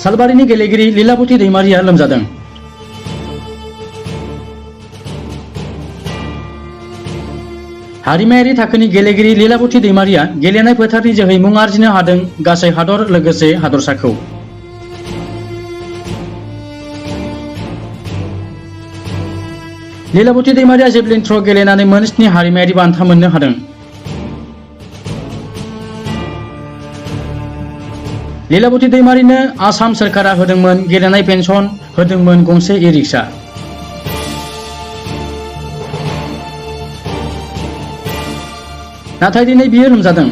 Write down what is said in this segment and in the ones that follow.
सालबारिनि गेलेगिरि लीलावती दैमारिया लोमजादों। हारिमायारि थाखोनि गेलेगिरि लीलावती दैमारिया गेलेनाय फोथारनि जोहै मुं आर्जिनो हादों गासै हादर लोगोसे हादरसाखौ। लीलावती दैमारिया जेभलिन थ्र' गेलेनानै मोन 7 हारिमायारि बान्था मोननो हादों। लीलावती दैमारिनो आसाम सोरखारा होदोंमोन गेलेनाय पेन्सन, होदोंमोन गंसे इ-रिक्सा। नाथाय दिनै बियो लोमजादों।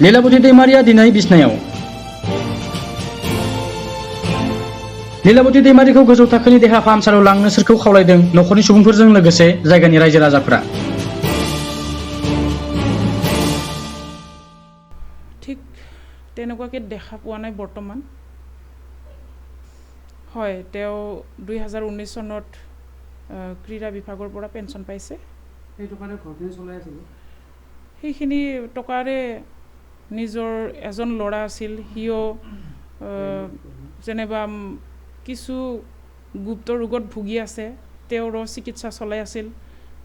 लीलावती दैमारिया दिनै बिसनायाव। लीलावती दैमारिखौ गोजौ थाखोनि देहा फाहामसालियाव लांनो सोरखौ खावलायदों नखरनि सुबुंफोरजों लोगोसे जायगानि रायजो राजाफोरा? ঠিক তেনেকুৱাকৈ দেখা পোৱা নাই বৰ্তমান। হয়, তেওঁ 2019 চনত ক্ৰীড়া বিভাগৰ পৰা পেঞ্চন পাইছে। সেইখিনি টকাৰে নিজৰ এজন ল'ৰা আছিল, সিও যেনিবা কিছু গুপ্ত ৰোগত ভুগি আছে, তেওঁৰো চিকিৎসা চলাই আছিল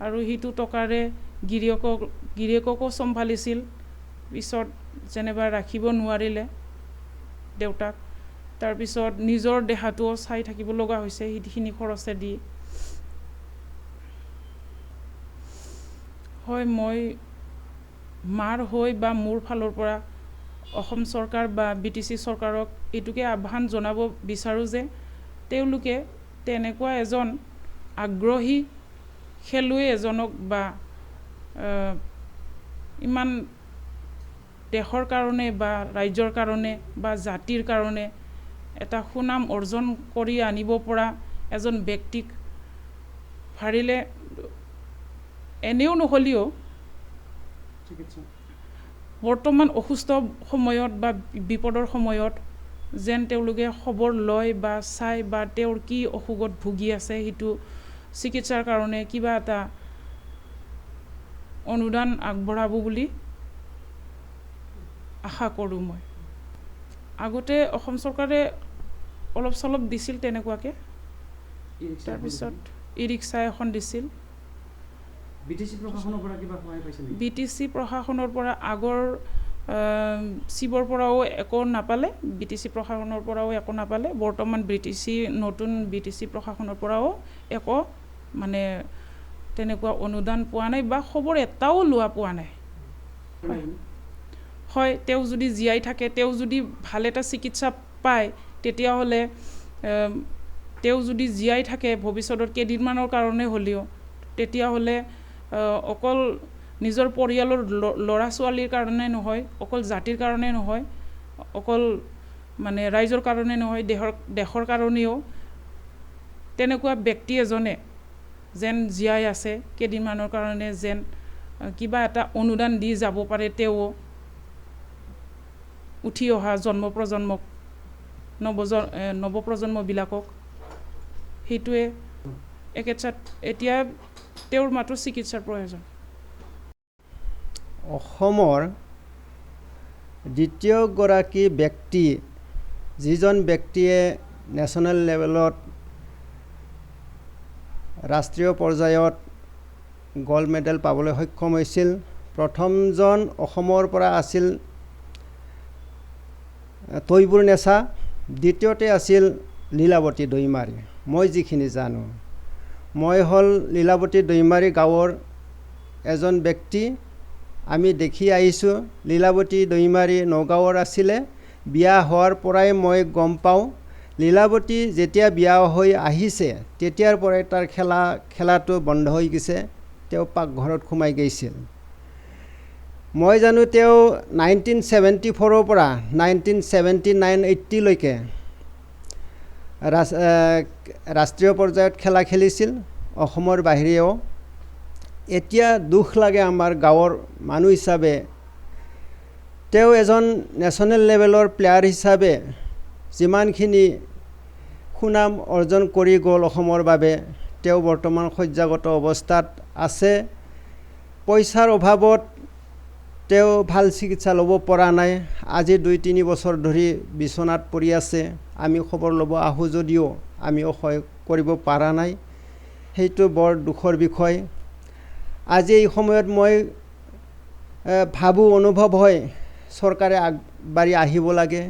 আৰু সেইটো টকাৰে গিৰিয়েককো চম্ভালিছিল। পিছত যেনিবা ৰাখিব নোৱাৰিলে দেউতাক, তাৰপিছত নিজৰ দেহাটোও চাই থাকিব লগা হৈছে সেইখিনি খৰচে দি। হয়, মই মাৰ হৈ বা মোৰ ফালৰ পৰা অসম চৰকাৰ বা BTC চৰকাৰক এইটোকে আহ্বান জনাব বিচাৰোঁ যে তেওঁলোকে তেনেকুৱা এজন আগ্ৰহী খেলুৱৈ এজনক বা ইমান দেশৰ কাৰণে বা ৰাজ্যৰ কাৰণে বা জাতিৰ কাৰণে এটা সুনাম অৰ্জন কৰি আনিব পৰা এজন ব্যক্তিক পাৰিলে এনেও নহ'লেও বৰ্তমান অসুস্থ সময়ত বা বিপদৰ সময়ত যেন তেওঁলোকে খবৰ লয় বা চাই বা তেওঁৰ কি অসুখত ভুগি আছে সেইটো চিকিৎসাৰ কাৰণে কিবা এটা অনুদান আগবঢ়াব বুলি আশা কৰোঁ মই। আগতে অসম চৰকাৰে অলপ চলপ দিছিল তেনেকুৱাকৈ, তাৰপিছত ই-ৰিক্সা এখন দিছিল। BTC প্ৰশাসনৰ পৰা আগৰ চিবৰ পৰাও একো নাপালে, BTC প্ৰশাসনৰ পৰাও একো নাপালে। বৰ্তমান নতুন BTC প্ৰশাসনৰ পৰাও একো মানে তেনেকুৱা অনুদান পোৱা নাই বা খবৰ এটাও লোৱা পোৱা নাই। হয়, তেওঁ যদি জীয়াই থাকে, তেওঁ যদি ভাল এটা চিকিৎসা পায়, তেতিয়াহ'লে তেওঁ যদি জীয়াই থাকে ভৱিষ্যতৰ কেইদিনমানৰ কাৰণে হ'লেও, তেতিয়াহ'লে অকল নিজৰ পৰিয়ালৰ ল'ৰা ছোৱালীৰ কাৰণে নহয়, অকল জাতিৰ কাৰণে নহয়, অকল মানে ৰাইজৰ কাৰণে নহয়, দেশৰ কাৰণেও তেনেকুৱা ব্যক্তি এজনে যেন জীয়াই আছে কেইদিনমানৰ কাৰণে, যেন কিবা এটা অনুদান দি যাব পাৰে তেওঁ উঠি অহা নৱপ্ৰজন্মবিলাকক। সেইটোৱে এতিয়া তেওঁৰ মাত্ৰ চিকিৎসাৰ প্ৰয়োজন। অসমৰ দ্বিতীয়গৰাকী ব্যক্তি, যিজন ব্যক্তিয়ে নেশ্যনেল লেভেলত ৰাষ্ট্ৰীয় পৰ্যায়ত গ'ল্ড মেডেল পাবলৈ সক্ষম হৈছিল। প্ৰথমজন অসমৰ পৰা আছিল তৈবুৰ নেচা, দ্বিতীয়তে আছিল লীলাৱতী দৈমাৰী। মই যিখিনি জানো, মই হ'ল লীলাৱতী দৈমাৰী গাঁৱৰ এজন ব্যক্তি। আমি দেখি আহিছোঁ লীলাৱতী দৈমাৰী নগাঁৱৰ আছিলে। বিয়া হোৱাৰ পৰাই মই গম পাওঁ, লীলাৱতী যেতিয়া বিয়া হৈ আহিছে তেতিয়াৰ পৰাই তাৰ খেলাটো বন্ধ হৈ গৈছে, তেওঁ পাকঘৰত সোমাই গৈছিল। মই জানো তেওঁ 1974ৰ পৰা 1979-80 লৈকে ৰাষ্ট্ৰীয় পৰ্যায়ত খেলা খেলিছিল, অসমৰ বাহিৰেও। এতিয়া দুখ লাগে আমাৰ গাঁৱৰ মানুহ হিচাপে, তেওঁ এজন নেশ্যনেল লেভেলৰ প্লেয়াৰ হিচাপে যিমানখিনি সুনাম অৰ্জন কৰি গ'ল অসমৰ বাবে, তেওঁ বৰ্তমান শয্যাগত অৱস্থাত আছে। পইচাৰ অভাৱত তেওঁ ভাল চিকিৎসা ল'ব পৰা নাই। আজি 2-3 বছৰ ধৰি বিচনাত পৰি আছে। আমি খবৰ ল'ব আহোঁ যদিও আমি সহায় কৰিব পৰা নাই। সেইটো বৰ দুখৰ বিষয়। আজি এই সময়ত মই ভাবোঁ, অনুভৱ হয় চৰকাৰে আগবাঢ়ি আহিব লাগে,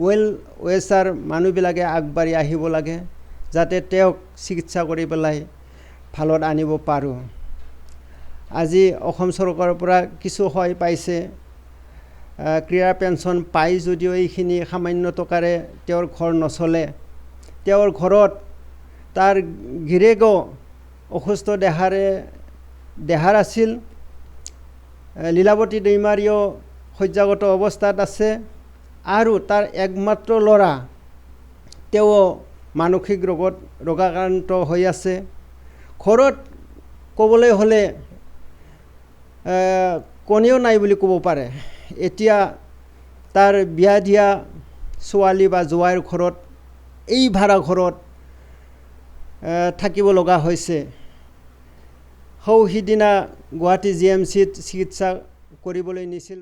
ৱেলৱেছাৰ মানুহবিলাকে আগবাঢ়ি আহিব লাগে, যাতে তেওঁক চিকিৎসা কৰি পেলাই ভালত আনিব পাৰোঁ। আজি অসম চৰকাৰৰ পৰা কিছু সহায় পাইছে, ক্ৰীড়া পেঞ্চন পাই যদিও এইখিনি সামান্য টকাৰে তেওঁৰ ঘৰ নচলে। তেওঁৰ ঘৰত তাৰ গিৰিয়েকো অসুস্থ দেহাৰ আছিল। লীলাৱতী দৈমাৰীও শয্যাগত অৱস্থাত আছে আৰু তাৰ একমাত্ৰ ল'ৰা তেওঁ মানসিক ৰোগাক্ৰান্ত হৈ আছে। ঘৰত ক'বলৈ হ'লে কোনেও নাই বুলি ক'ব পাৰে। এতিয়া তাৰ বিয়া দিয়া ছোৱালী বা জোৱাইৰ ঘৰত, এই ভাড়া ঘৰত থাকিব লগা হৈছে। সিদিনা গুৱাহাটী GMCত চিকিৎসা কৰিবলৈ নিছিল।